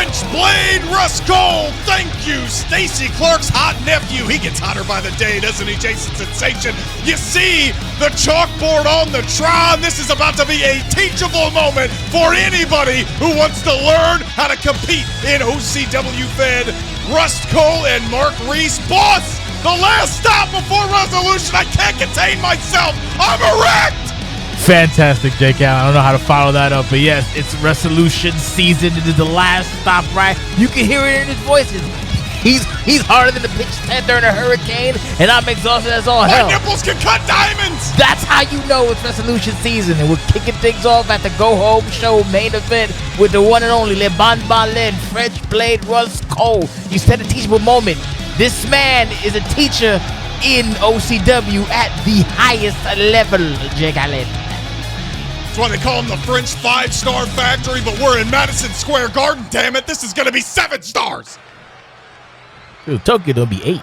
French Blade, Russ Cohle. Thank you, Stacy Clark's hot nephew. He gets hotter by the day, doesn't he, Jason Sensation? You see the chalkboard on the Tron. This is about to be a teachable moment for anybody who wants to learn how to compete in OCWFED. Russ Cohle and Mark Reese. Boss, the last stop before resolution. I can't contain myself. I'm erect. Fantastic, Jake Allen. I don't know how to follow that up, but yes, it's resolution season. It is the last stop, right? You can hear it in his voices. He's harder than the pitch tent during a hurricane, and I'm exhausted as all hell. My nipples can cut diamonds. That's how you know it's resolution season, and we're kicking things off at the Go Home Show main event with the one and only Le Bon Balin, French Blade, Russ Cohle. You said a teachable moment. This man is a teacher in OCW at the highest level, Jake Allen. That's why they call him the French 5-star factory, but we're in Madison Square Garden, damn it. This is going to be 7 stars. Dude, Tokyo, it'll be 8.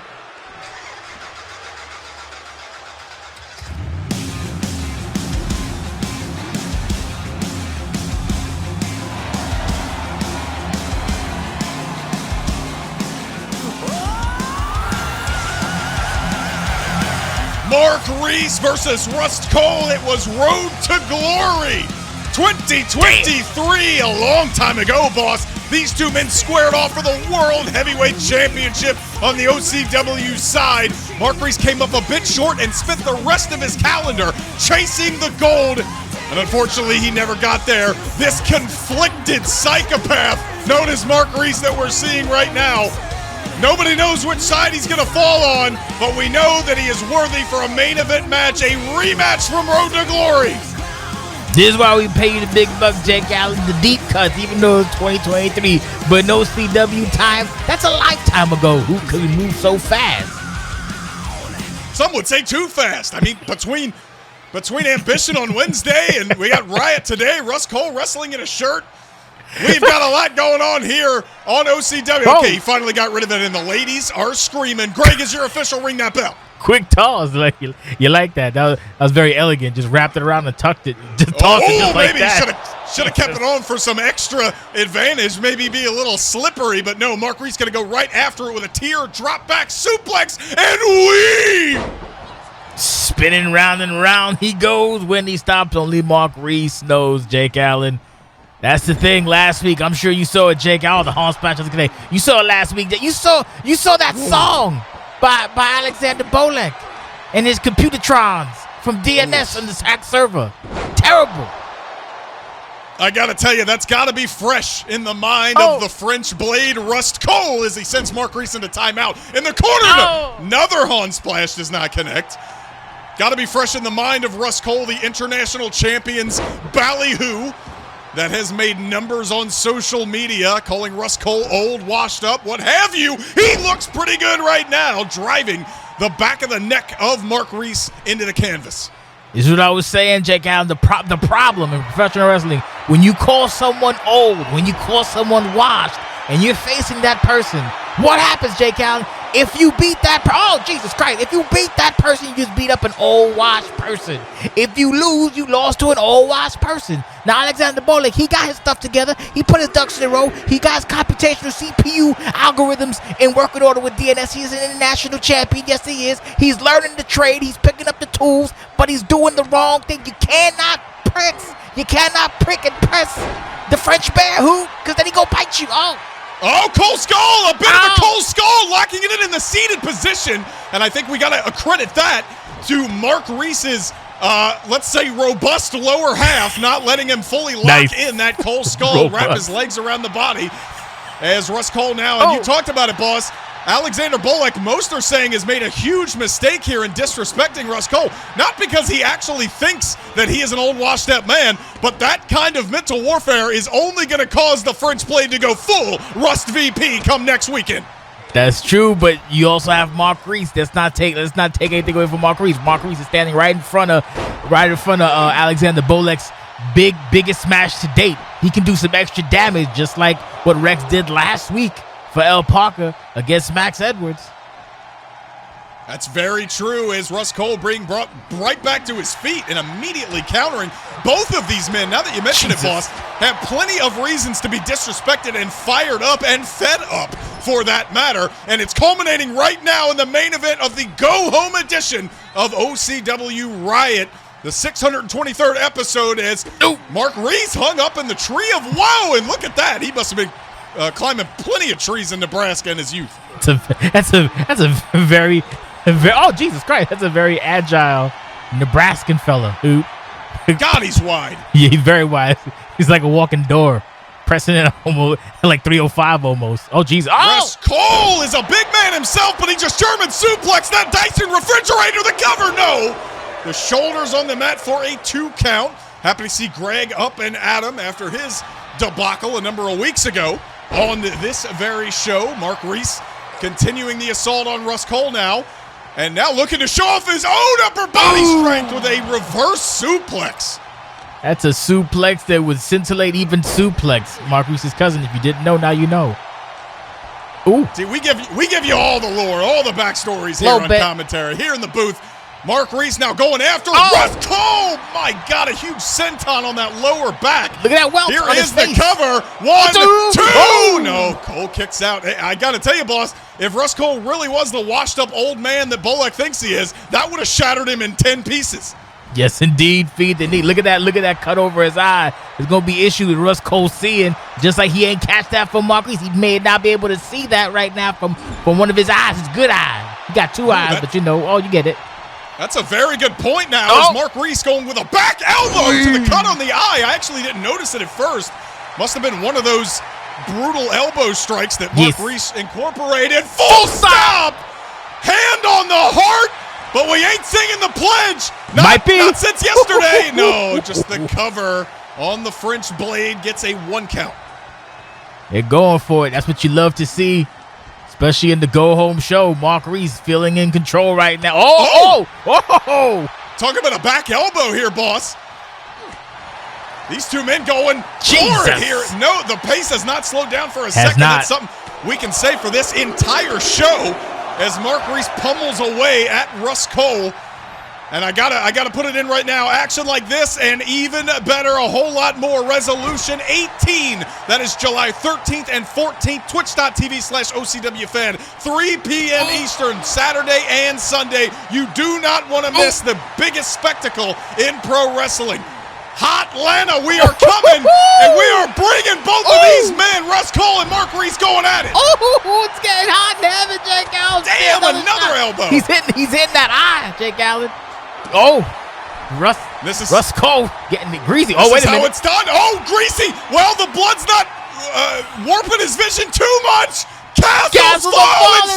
Mark Reese versus Russ Cohle. It was Road to Glory 2023, a long time ago, boss. These two men squared off for the World Heavyweight Championship on the OCW side. Mark Reese came up a bit short and spent the rest of his calendar chasing the gold, and unfortunately he never got there. This conflicted psychopath known as Mark Reese that we're seeing right now, nobody knows which side he's going to fall on, but we know that he is worthy for a main event match, a rematch from Road to Glory. This is why we pay you the big bucks, Jake Allen, the deep cuts, even though it's 2023, but no CW time. That's a lifetime ago. Who could move so fast? Some would say too fast. I mean, between Ambition on Wednesday and we got Riot today, Russ Cohle wrestling in a shirt. We've got a lot going on here on OCW. Okay, he finally got rid of it, and the ladies are screaming. Greg, is your official, ring that bell. Quick toss, like you like that. That was very elegant. Just wrapped it around and tucked it. Just tossed it just like that. Should have kept it on for some extra advantage. Maybe be a little slippery, but no. Mark Reese going to go right after it with a drop back suplex, and weave. Spinning round and round he goes. When he stops, only Mark Reese knows, Jake Allen. That's the thing. Last week, I'm sure you saw it, Jake. All the horn splashes today. You saw it last week. You saw that song by Alexander Bolek and his Computertrons from DNS on this hack server. Terrible. I gotta tell you, that's gotta be fresh in the mind of the French Blade, Russ Cohle, as he sends Mark Reese into timeout. In the corner, another horn splash does not connect. Gotta be fresh in the mind of Russ Cohle, the international champion's ballyhoo that has made numbers on social media, calling Russ Cohle old, washed up, what have you. He looks pretty good right now, driving the back of the neck of Mark Reese into the canvas. This is what I was saying, Jake Allen. The problem in professional wrestling, when you call someone old, when you call someone washed, and you're facing that person, what happens, Jake Allen? If you beat that Jesus Christ, if you beat that person, you just beat up an old washed person. If you lose, you lost to an old washed person. Now, Alexander Bolek, he got his stuff together. He put his ducks in a row. He got his computational CPU algorithms in working order with DNS. He's an international champion. Yes, he is. He's learning the trade. He's picking up the tools, but he's doing the wrong thing. You cannot prick and press the French bear. Who? Because then he go bite you. Oh, Cohle Skull, a bit of a Cohle Skull, locking it in the seated position. And I think we got to accredit that to Mark Reese's, let's say, robust lower half, not letting him fully lock in that Cohle Skull, wrap his legs around the body. As Russ Cohle now, and you talked about it, boss, Alexander Bolek, most are saying, has made a huge mistake here in disrespecting Russ Cohle. Not because he actually thinks that he is an old washed-up man, but that kind of mental warfare is only going to cause the French Blade to go full Rust VP come next weekend. That's true, but you also have Mark Reese. Let's not take anything away from Mark Reese. Mark Reese is standing right in front of Alexander Bolek's biggest match to date. He can do some extra damage, just like what Rex did last week for El Parker against Max Edwards. That's very true, as Russ Cohle being brought right back to his feet and immediately countering. Both of these men, now that you mention it, boss, have plenty of reasons to be disrespected and fired up and fed up for that matter. And it's culminating right now in the main event of the go-home edition of OCW Riot, the 623rd episode, as Mark Reese hung up in the tree of woe. And look at that. He must have been climbing plenty of trees in Nebraska in his youth. That's a very, oh, Jesus Christ. That's a very agile Nebraskan fella. God, he's wide. Yeah, he's very wide. He's like a walking door, pressing it almost like 305 almost. Oh, jeez. Oh! Russ Cohle is a big man himself, but he just German suplexed that Dyson refrigerator. The cover, no. The shoulders on the mat for a 2 count. Happy to see Greg up and at him after his debacle a number of weeks ago on this very show. Mark Reese continuing the assault on Russ Cohle now. And now looking to show off his own upper body strength with a reverse suplex. That's a suplex that would scintillate even suplex. Mark Reese's cousin. If you didn't know, now you know. Ooh. See, we give you all the lore, all the backstories here on commentary. Here in the booth, Mark Reese now going after Russ Cohle. My God, a huge senton on that lower back. Look at that welt. Here is the cover. 1, 2. No, Cohle kicks out. Hey, I got to tell you, boss, if Russ Cohle really was the washed-up old man that Bolek thinks he is, that would have shattered him in 10 pieces. Yes, indeed. Feed the knee. Look at that. Look at that cut over his eye. There's going to be issue with Russ Cohle seeing, just like he ain't catch that from Mark Reese. He may not be able to see that right now from one of his eyes, his good eye. He got 2 eyes, but you get it. That's a very good point now. As Mark Reese going with a back elbow to the cut on the eye. I actually didn't notice it at first. Must have been one of those brutal elbow strikes that Mark Reese incorporated. Full stop! Hand on the heart, but we ain't singing the pledge. Might be. Not since yesterday. No, just the cover on the French blade gets a 1 count. They're going for it. That's what you love to see. Especially in the go-home show, Mark Reese feeling in control right now. Talking about a back elbow here, boss. These 2 men going for it here. No, the pace has not slowed down for a second. That's something we can say for this entire show as Mark Reese pummels away at Russ Cohle. And I gotta put it in right now. Action like this, and even better, a whole lot more. Resolution 18. That is July 13th and 14th. Twitch.tv/OCWFED. 3 p.m. Eastern, Saturday and Sunday. You do not want to miss the biggest spectacle in pro wrestling. Hot Atlanta, we are coming, and we are bringing both of these men, Russ Cohle and Mark Reese, going at it. It's getting hot in heaven, Jake Allen. Damn, another elbow. He's hitting that eye, Jake Allen. Russ Cohle getting it greasy. Wait a minute. This is how it's done. Greasy. Well, the blood's not warping his vision too much. Castle's falling.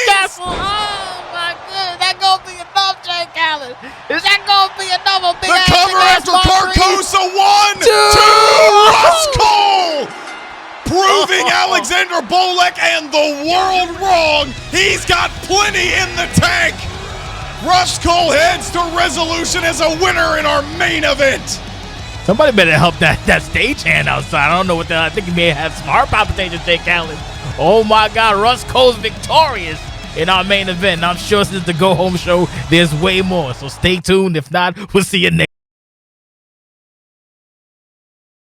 Castle. Oh, my goodness. That going to be enough, Jake Allen. Is that going to be enough? A big the cover after Carcosa. 1, 2. Russ Cohle proving Alexander Bolek and the world wrong. He's got plenty in the tank. Russ Cohle heads to resolution as a winner in our main event. Somebody better help that stagehand outside. I don't know what I think he may have some heart palpitations, Jake Allen. Oh my God, Russ Cohle's victorious in our main event. And I'm sure since the go home show, there's way more. So stay tuned. If not, we'll see you next.